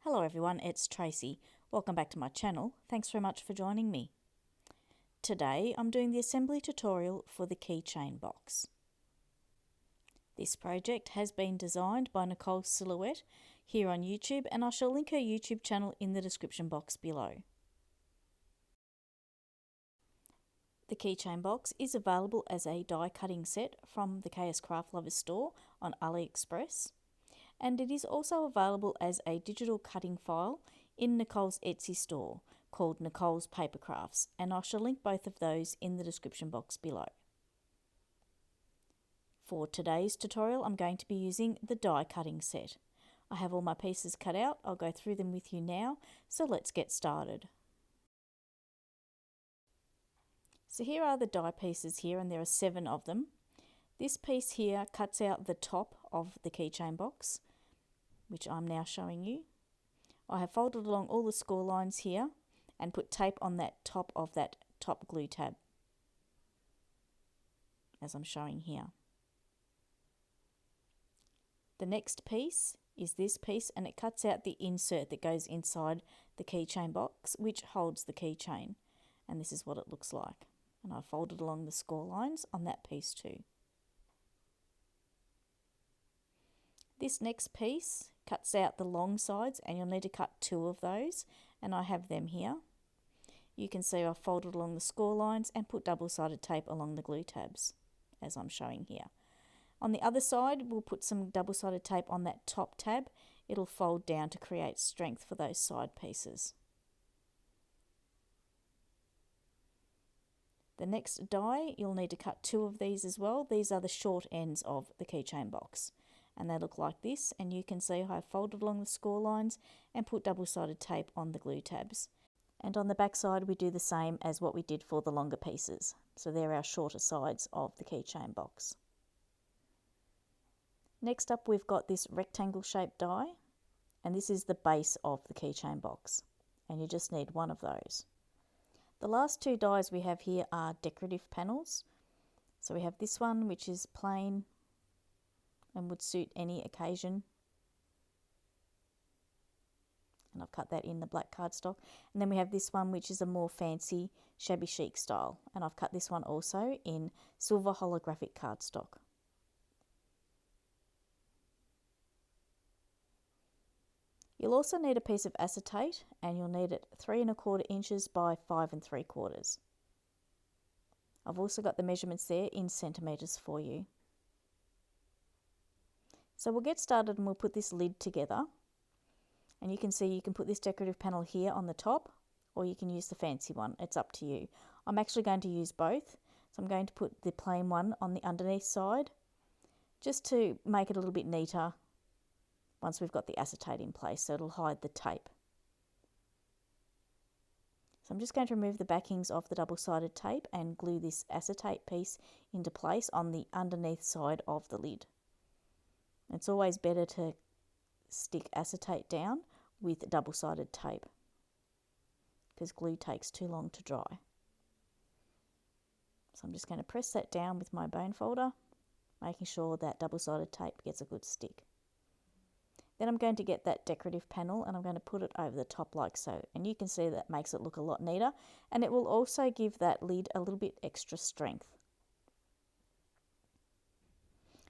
Hello everyone, it's Tracy. Welcome back to my channel. Thanks very much for joining me. Today I'm doing the assembly tutorial for the keychain box. This project has been designed by Nicole Silhouette here on YouTube, and I shall link her YouTube channel in the description box below. The keychain box is available as a die cutting set from the KS Craft Lovers store on AliExpress. And it is also available as a digital cutting file in Nicole's Etsy store called Nicole's Paper Crafts, and I shall link both of those in the description box below. For today's tutorial I'm going to be using the die cutting set. I have all my pieces cut out. I'll go through them with you now, so let's get started. So here are the die pieces here, and there are 7 of them. This piece here cuts out the top of the keychain box, which I'm now showing you. I have folded along all the score lines here and put tape on that top of that top glue tab, as I'm showing here. The next piece is this piece, and it cuts out the insert that goes inside the keychain box, which holds the keychain, and this is what it looks like. And I folded along the score lines on that piece too. This next piece cuts out the long sides, and you'll need to cut 2 of those, and I have them here. You can see I've folded along the score lines and put double-sided tape along the glue tabs, as I'm showing here. On the other side, we'll put some double-sided tape on that top tab. It'll fold down to create strength for those side pieces. The next die, you'll need to cut 2 of these as well. These are the short ends of the keychain box, and they look like this, and you can see I've folded along the score lines and put double-sided tape on the glue tabs. And on the back side we do the same as what we did for the longer pieces. So they're our shorter sides of the keychain box. Next up we've got this rectangle shaped die, and this is the base of the keychain box, and you just need 1 of those. The last 2 dies we have here are decorative panels. So we have this one, which is plain and would suit any occasion, and I've cut that in the black cardstock. And then we have this one, which is a more fancy shabby chic style, and I've cut this one also in silver holographic cardstock. You'll also need a piece of acetate, and you'll need it 3 1/4 inches by 5 3/4. I've also got the measurements there in centimetres for you. So we'll get started and we'll put this lid together. And you can see you can put this decorative panel here on the top, or you can use the fancy one. It's up to you. I'm actually going to use both. So I'm going to put the plain one on the underneath side, just to make it a little bit neater once we've got the acetate in place, so it'll hide the tape. So I'm just going to remove the backings of the double-sided tape and glue this acetate piece into place on the underneath side of the lid. It's always better to stick acetate down with double-sided tape, because glue takes too long to dry. So I'm just going to press that down with my bone folder, making sure that double-sided tape gets a good stick. Then I'm going to get that decorative panel and I'm going to put it over the top like so, and you can see that makes it look a lot neater, and it will also give that lid a little bit extra strength.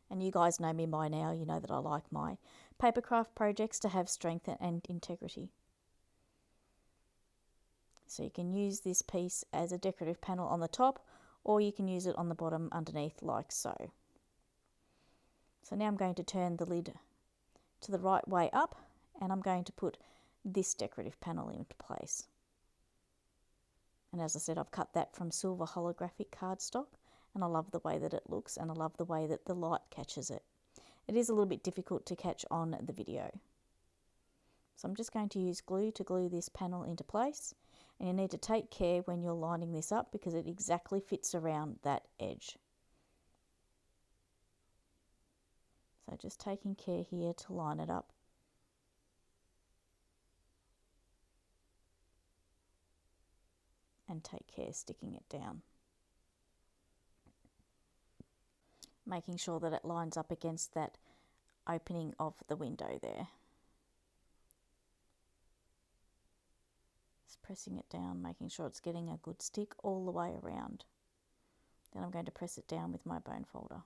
And you guys know me by now, you know that I like my paper craft projects to have strength and integrity. So you can use this piece as a decorative panel on the top, or you can use it on the bottom underneath like so. So now I'm going to turn the lid to the right way up, and I'm going to put this decorative panel into place. And as I said, I've cut that from silver holographic cardstock, and I love the way that it looks, and I love the way that the light catches it. It is a little bit difficult to catch on the video. So I'm just going to use glue to glue this panel into place, and you need to take care when you're lining this up, because it exactly fits around that edge. So just taking care here to line it up. And take care sticking it down. Making sure that it lines up against that opening of the window there. Just pressing it down, making sure it's getting a good stick all the way around. Then I'm going to press it down with my bone folder.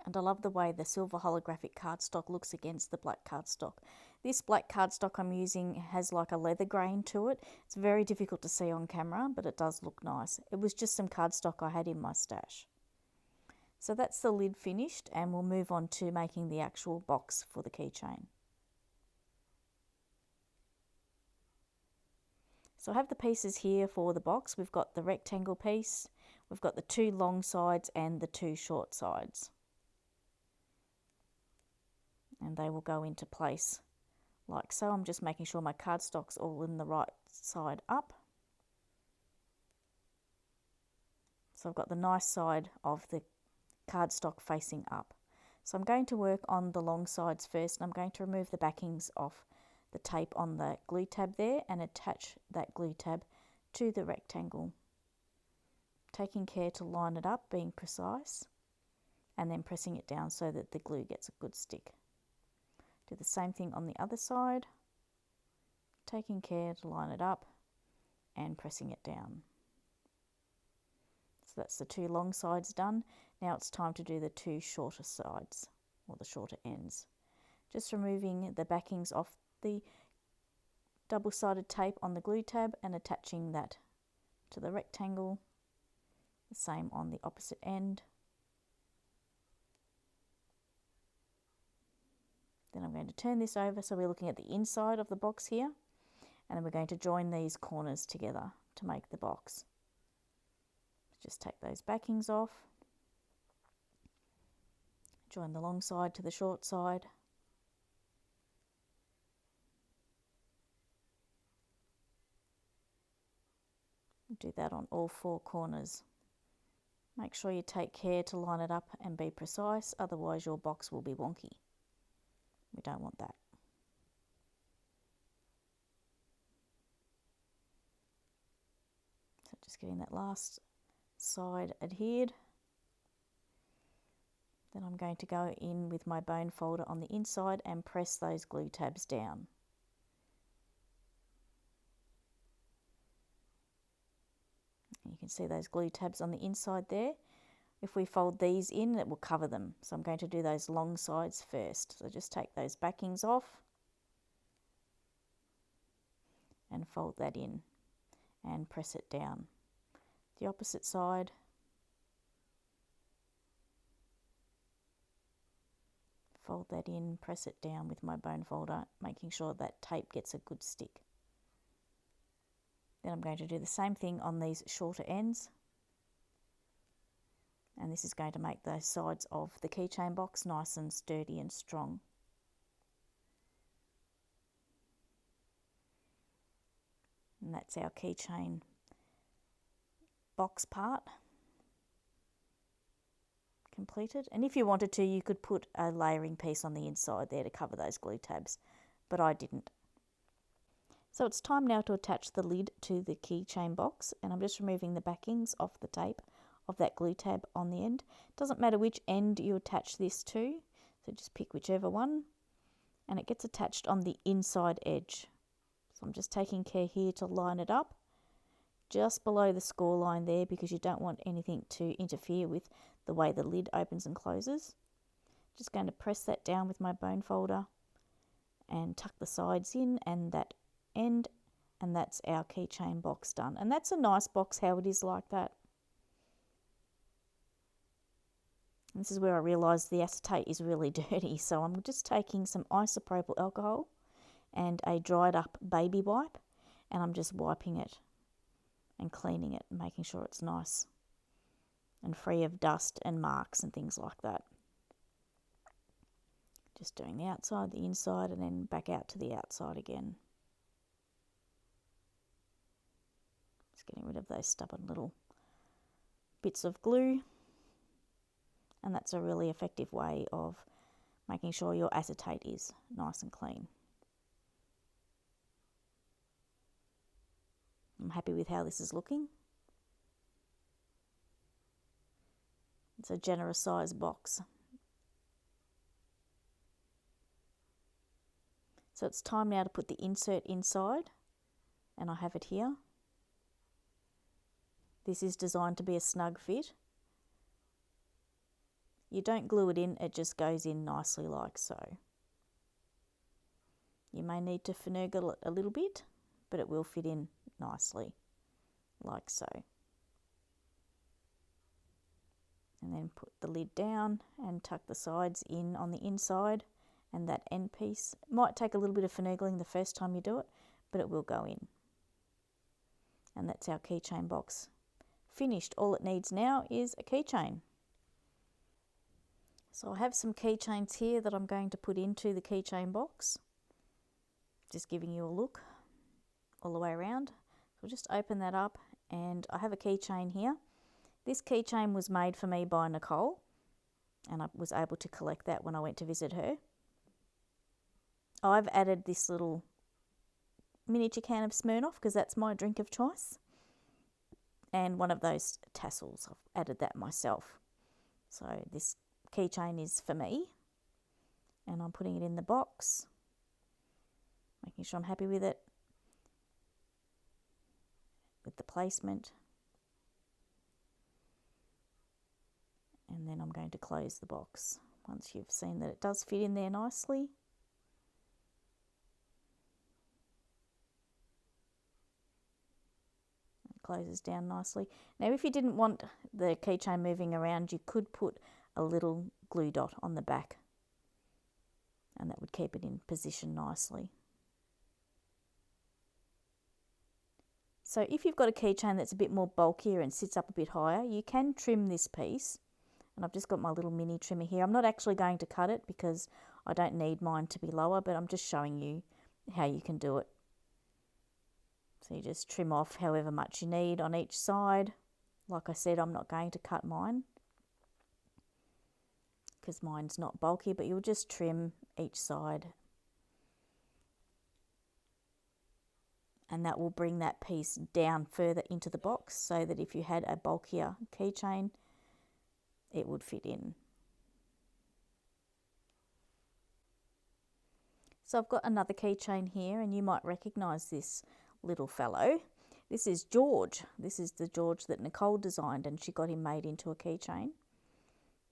And I love the way the silver holographic cardstock looks against the black cardstock. This black cardstock I'm using has like a leather grain to it. It's very difficult to see on camera, but it does look nice. It was just some cardstock I had in my stash. So that's the lid finished, and we'll move on to making the actual box for the keychain. So I have the pieces here for the box. We've got the rectangle piece, we've got the 2 long sides and the 2 short sides. And they will go into place like so. I'm just making sure my cardstock's all in the right side up. So I've got the nice side of the cardstock facing up. So I'm going to work on the long sides first, and I'm going to remove the backings off the tape on the glue tab there and attach that glue tab to the rectangle. Taking care to line it up, being precise, and then pressing it down so that the glue gets a good stick. Do the same thing on the other side, taking care to line it up and pressing it down. So that's the 2 long sides done. Now it's time to do the 2 shorter sides, or the shorter ends. Just removing the backings off the double-sided tape on the glue tab and attaching that to the rectangle. The same on the opposite end. Then I'm going to turn this over so we're looking at the inside of the box here, and then we're going to join these corners together to make the box. Just take those backings off, join the long side to the short side, do that on all 4 corners. Make sure you take care to line it up and be precise, otherwise your box will be wonky. We don't want that. So just getting that last side adhered. Then I'm going to go in with my bone folder on the inside and press those glue tabs down. You can see those glue tabs on the inside there. If we fold these in, it will cover them. So I'm going to do those long sides first. So just take those backings off and fold that in and press it down. The opposite side. Fold that in, press it down with my bone folder, making sure that tape gets a good stick. Then I'm going to do the same thing on these shorter ends. And this is going to make the sides of the keychain box nice and sturdy and strong. And that's our keychain box part completed. And if you wanted to, you could put a layering piece on the inside there to cover those glue tabs, but I didn't. So it's time now to attach the lid to the keychain box, and I'm just removing the backings off the tape of that glue tab on the end. Doesn't matter which end you attach this to, so just pick whichever one, and it gets attached on the inside edge. So I'm just taking care here to line it up just below the score line there, because you don't want anything to interfere with the way the lid opens and closes. Just going to press that down with my bone folder and tuck the sides in and that end, and that's our keychain box done. And that's a nice box how it is like that. And this is where I realised the acetate is really dirty, so I'm just taking some isopropyl alcohol and a dried up baby wipe, and I'm just wiping it and cleaning it, making sure it's nice and free of dust and marks and things like that. Just doing the outside, the inside, and then back out to the outside again. Just getting rid of those stubborn little bits of glue. And that's a really effective way of making sure your acetate is nice and clean. I'm happy with how this is looking. It's a generous size box. So it's time now to put the insert inside. and I have it here. This is designed to be a snug fit. You don't glue it in, it just goes in nicely like so. You may need to finagle it a little bit, but it will fit in nicely like so. And then put the lid down and tuck the sides in on the inside, and that end piece might take a little bit of finagling the first time you do it, but it will go in. And that's our keychain box finished. All it needs now is a keychain. So I have some keychains here that I'm going to put into the keychain box. Just giving you a look all the way around. So I'll just open that up, and I have a keychain here. This keychain was made for me by Nicole, and I was able to collect that when I went to visit her. I've added this little miniature can of Smirnoff because that's my drink of choice. And one of those tassels, I've added that myself. So this keychain is for me, and I'm putting it in the box, making sure I'm happy with it, with the placement. And then I'm going to close the box once you've seen that it does fit in there nicely. It closes down nicely. Now if you didn't want the keychain moving around, you could put a little glue dot on the back, and that would keep it in position nicely. So if you've got a keychain that's a bit more bulkier and sits up a bit higher, you can trim this piece. And I've just got my little mini trimmer here. I'm not actually going to cut it because I don't need mine to be lower, but I'm just showing you how you can do it. So you just trim off however much you need on each side. Like I said, I'm not going to cut mine because mine's not bulky, but you'll just trim each side. And that will bring that piece down further into the box so that if you had a bulkier keychain, it would fit in. So I've got another keychain here, and you might recognise this little fellow. This is George. This is the George that Nicole designed, and she got him made into a keychain.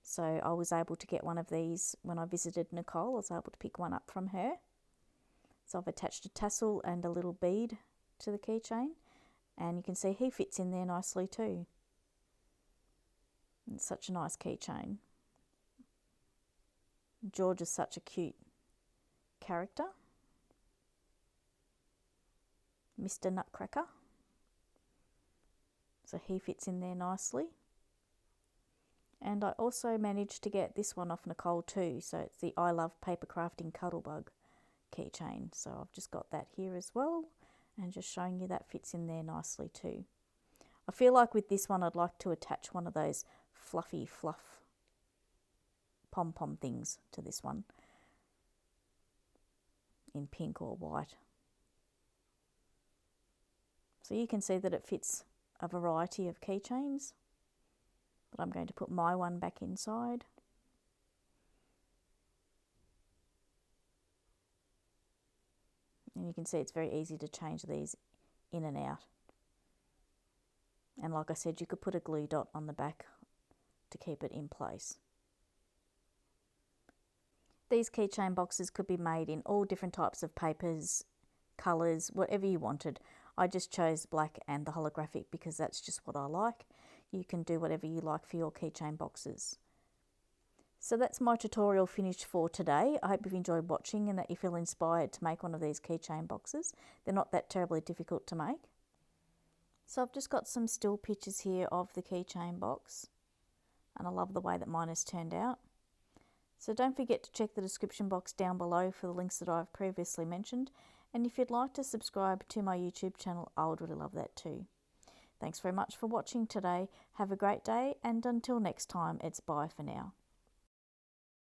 So I was able to get one of these when I visited Nicole. I was able to pick one up from her. So I've attached a tassel and a little bead to the keychain, and you can see he fits in there nicely too. It's such a nice keychain. George is such a cute character. Mr. Nutcracker. So he fits in there nicely. And I also managed to get this one off Nicole too. So it's the I Love Paper Crafting Cuddlebug keychain. So I've just got that here as well, and just showing you that fits in there nicely too. I feel like with this one I'd like to attach one of those fluffy fluff pom-pom things to this one in pink or white. So you can see that it fits a variety of keychains, but I'm going to put my one back inside. And you can see it's very easy to change these in and out. And like I said, you could put a glue dot on the back to keep it in place. These keychain boxes could be made in all different types of papers, colours, whatever you wanted. I just chose black and the holographic because that's just what I like. You can do whatever you like for your keychain boxes. So that's my tutorial finished for today. I hope you've enjoyed watching and that you feel inspired to make one of these keychain boxes. They're not that terribly difficult to make. So I've just got some still pictures here of the keychain box, and I love the way that mine has turned out. So don't forget to check the description box down below for the links that I've previously mentioned, and if you'd like to subscribe to my YouTube channel, I would really love that too. Thanks very much for watching today. Have a great day, and until next time, it's bye for now.